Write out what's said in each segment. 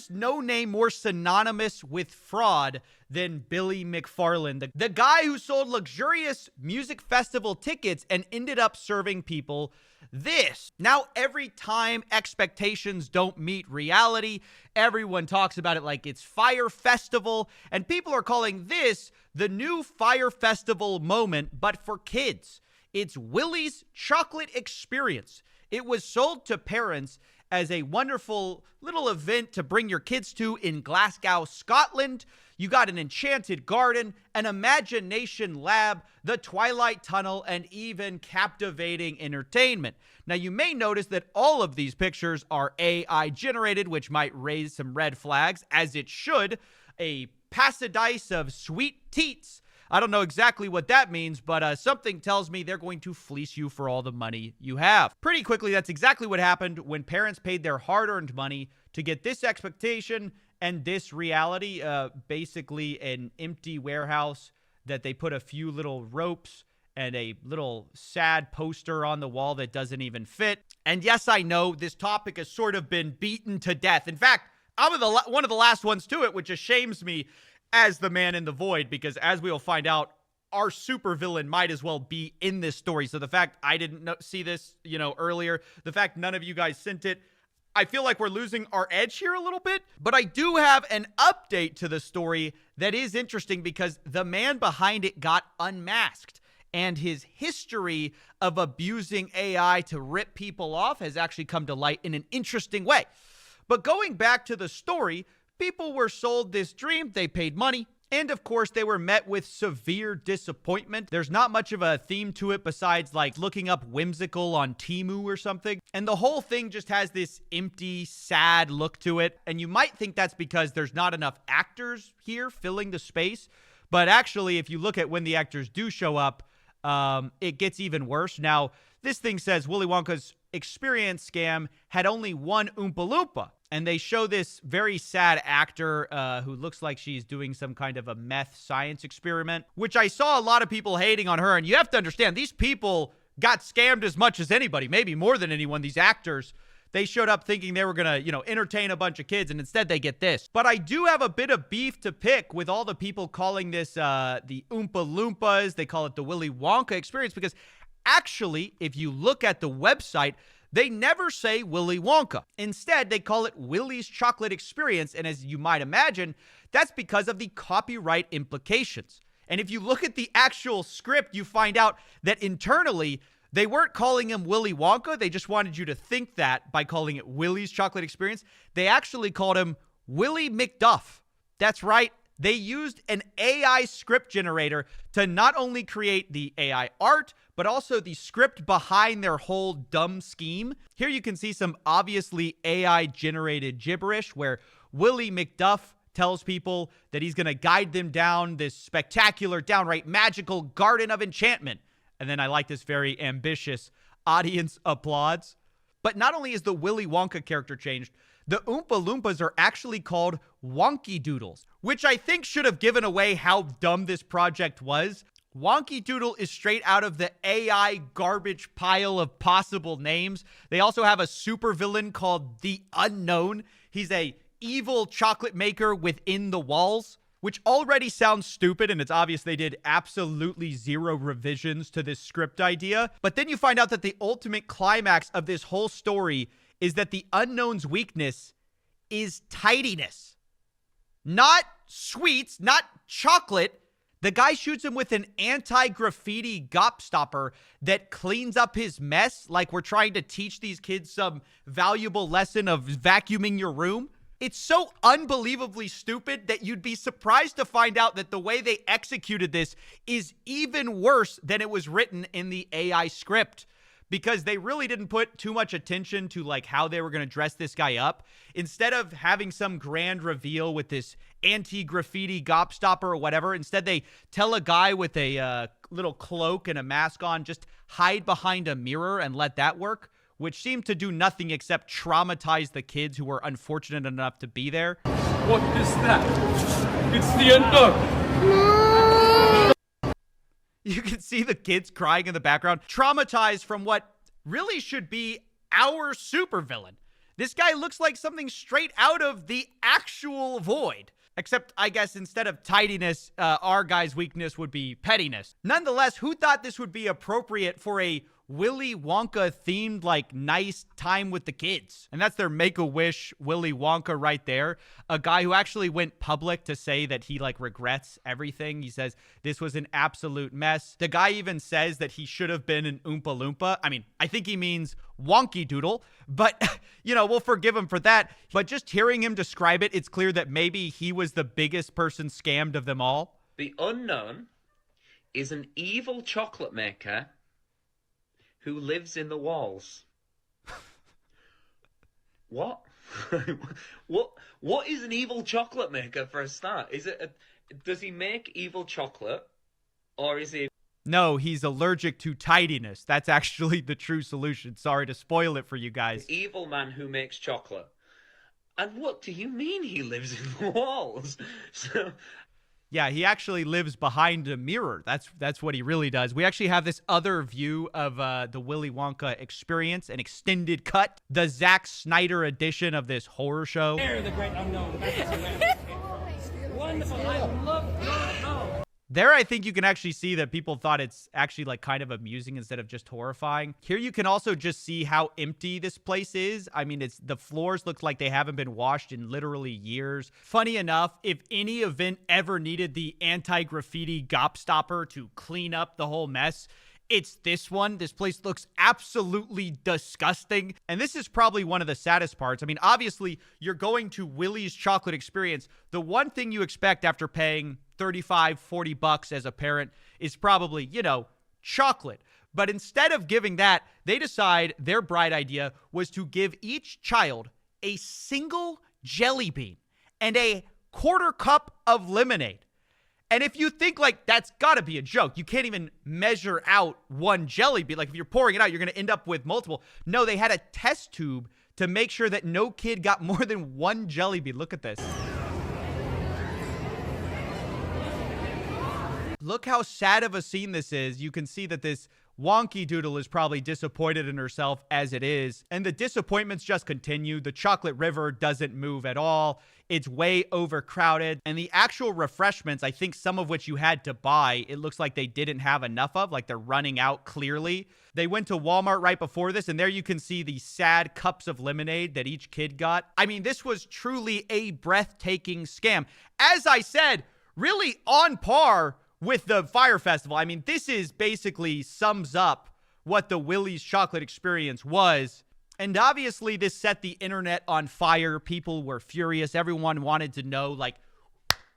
is no name more synonymous with fraud than Billy McFarland, the guy who sold luxurious music festival tickets and ended up serving people this. Now, every time expectations don't meet reality, everyone talks about it like it's Fire Festival, and people are calling this the new Fire Festival moment, but for kids. It's Willy's chocolate experience. It was sold to parents as a wonderful little event to bring your kids to in Glasgow, Scotland. You got an enchanted garden, an imagination lab, the Twilight Tunnel, and even captivating entertainment. Now, you may notice that all of these pictures are AI generated, which might raise some red flags, as it should. A paradise of sweet teats. I don't know exactly what that means, but something tells me they're going to fleece you for all the money you have. Pretty quickly, that's exactly what happened when parents paid their hard-earned money to get this expectation and this reality, basically an empty warehouse that they put a few little ropes and a little sad poster on the wall that doesn't even fit. And yes, I know this topic has sort of been beaten to death. In fact, I'm one of the last ones to it, which shames me as the man in the void, because as we will find out, our supervillain might as well be in this story. So the fact I didn't see this, earlier, the fact none of you guys sent it, I feel like we're losing our edge here a little bit. But I do have an update to the story that is interesting because the man behind it got unmasked, and his history of abusing AI to rip people off has actually come to light in an interesting way. But going back to the story, people were sold this dream, they paid money, and of course they were met with severe disappointment. There's not much of a theme to it besides like looking up whimsical on Temu or something. And the whole thing just has this empty, sad look to it. And you might think that's because there's not enough actors here filling the space. But actually, if you look at when the actors do show up, it gets even worse. Now, this thing says Willy Wonka's experience scam had only one Oompa Loompa. And they show this very sad actor who looks like she's doing some kind of a meth science experiment, which I saw a lot of people hating on her. And you have to understand, these people got scammed as much as anybody, maybe more than anyone. These actors, they showed up thinking they were going to, entertain a bunch of kids, and instead they get this. But I do have a bit of beef to pick with all the people calling this the Oompa Loompas. They call it the Willy Wonka experience because actually, if you look at the website, they never say Willy Wonka. Instead, they call it Willy's chocolate experience. And as you might imagine, that's because of the copyright implications. And if you look at the actual script, you find out that internally, they weren't calling him Willy Wonka. They just wanted you to think that by calling it Willy's chocolate experience. They actually called him Willy McDuff. That's right. They used an AI script generator to not only create the AI art, but also the script behind their whole dumb scheme. Here you can see some obviously AI-generated gibberish where Willy McDuff tells people that he's going to guide them down this spectacular, downright magical garden of enchantment. And then I like this very ambitious audience applauds. But not only is the Willy Wonka character changed, the Oompa Loompas are actually called Wonky Doodles, which I think should have given away how dumb this project was. Wonky Doodle is straight out of the AI garbage pile of possible names. They also have a supervillain called the Unknown. He's a evil chocolate maker within the walls, which already sounds stupid, and it's obvious they did absolutely zero revisions to this script idea. But then you find out that the ultimate climax of this whole story is that the Unknown's weakness is tidiness. Not sweets, not chocolate. The guy shoots him with an anti-graffiti gobstopper that cleans up his mess like we're trying to teach these kids some valuable lesson of vacuuming your room. It's so unbelievably stupid that you'd be surprised to find out that the way they executed this is even worse than it was written in the AI script, because they really didn't put too much attention to like how they were going to dress this guy up. Instead of having some grand reveal with this anti-graffiti gobstopper or whatever, instead they tell a guy with a little cloak and a mask on, just hide behind a mirror and let that work, which seemed to do nothing except traumatize the kids who were unfortunate enough to be there. What is that? It's the Unknown. You can see the kids crying in the background, traumatized from what really should be our supervillain. This guy looks like something straight out of the actual Void. Except, I guess, instead of tidiness, our guy's weakness would be pettiness. Nonetheless, who thought this would be appropriate for a Willy Wonka themed, like, nice time with the kids? And that's their Make-A-Wish Willy Wonka right there. A guy who actually went public to say that he, like, regrets everything. He says this was an absolute mess. The guy even says that he should have been an Oompa Loompa. I mean, I think he means wonky doodle, but, you know, we'll forgive him for that. But just hearing him describe it, it's clear that maybe he was the biggest person scammed of them all. The unknown is an evil chocolate maker who lives in the walls. What? What is an evil chocolate maker for a start? Does he make evil chocolate, or is he... No, he's allergic to tidiness. That's actually the true solution. Sorry to spoil it for you guys. An evil man who makes chocolate. And what do you mean he lives in the walls? Yeah, he actually lives behind a mirror. That's what he really does. We actually have this other view of the Willy Wonka experience, an extended cut, the Zack Snyder edition of this horror show. There, the great unknown. Wonderful. I love unknown. There, I think you can actually see that people thought it's actually like kind of amusing instead of just horrifying. Here you can also just see how empty this place is. I mean, the floors look like they haven't been washed in literally years. Funny enough, if any event ever needed the anti-graffiti gobstopper to clean up the whole mess, it's this one. This place looks absolutely disgusting. And this is probably one of the saddest parts. I mean, obviously, you're going to Willy's Chocolate Experience. The one thing you expect after paying $35-40 as a parent is probably, you know, chocolate. But instead of giving that, they decide their bright idea was to give each child a single jelly bean and a quarter cup of lemonade. And if you think, like, that's got to be a joke, you can't even measure out one jelly bean. Like, if you're pouring it out, you're going to end up with multiple. No, they had a test tube to make sure that no kid got more than one jelly bean. Look at this. Look how sad of a scene this is. You can see that this wonky doodle is probably disappointed in herself as it is. And the disappointments just continue. The chocolate river doesn't move at all. It's way overcrowded. And the actual refreshments, I think some of which you had to buy, it looks like they didn't have enough of. Like they're running out clearly. They went to Walmart right before this, and there you can see the sad cups of lemonade that each kid got. I mean, this was truly a breathtaking scam. As I said, really on par with the Fire Festival. I mean, this is basically sums up what the Willy's Chocolate Experience was. And obviously, this set the internet on fire. People were furious. Everyone wanted to know, like,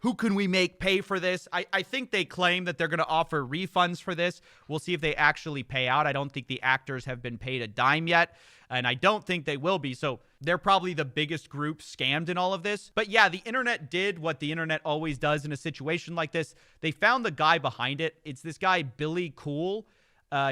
who can we make pay for this? I think they claim that they're going to offer refunds for this. We'll see if they actually pay out. I don't think the actors have been paid a dime yet, and I don't think they will be. So they're probably the biggest group scammed in all of this. But yeah, the internet did what the internet always does in a situation like this. They found the guy behind it. It's this guy, Billy Cool.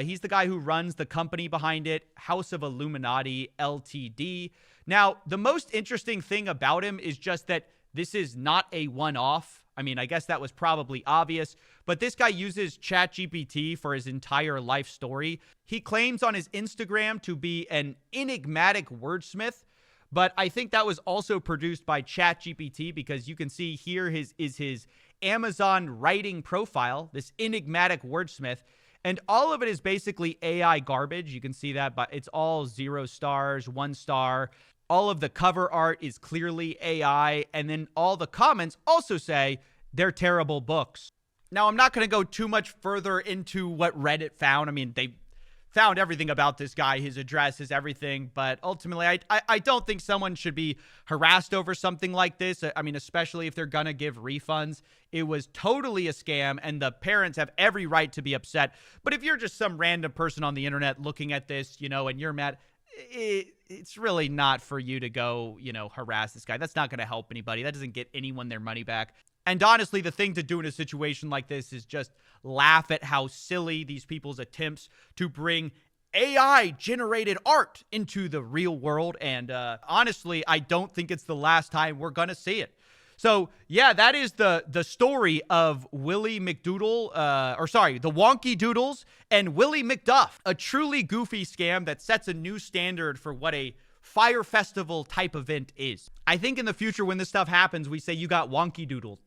He's the guy who runs the company behind it, House of Illuminati Ltd. Now, the most interesting thing about him is just that this is not a one-off. I mean, I guess that was probably obvious, but this guy uses ChatGPT for his entire life story. He claims on his Instagram to be an enigmatic wordsmith, but I think that was also produced by ChatGPT because you can see here is his Amazon writing profile, this enigmatic wordsmith, and all of it is basically AI garbage. You can see that, but it's all 0 stars, 1 star. All of the cover art is clearly AI, and then all the comments also say they're terrible books. Now, I'm not going to go too much further into what Reddit found. I mean, they found everything about this guy, his address, his everything, but ultimately, I don't think someone should be harassed over something like this. I mean, especially if they're going to give refunds. It was totally a scam, and the parents have every right to be upset. But if you're just some random person on the internet looking at this, you know, and you're mad, it's really not for you to go, you know, harass this guy. That's not going to help anybody. That doesn't get anyone their money back. And honestly, the thing to do in a situation like this is just laugh at how silly these people's attempts to bring AI-generated art into the real world. And honestly, I don't think it's the last time we're going to see it. So, yeah, that is the story of Willy McDoodle, the Wonky Doodles and Willy McDuff, a truly goofy scam that sets a new standard for what a Fire Festival type event is. I think in the future when this stuff happens, we say you got wonky doodled.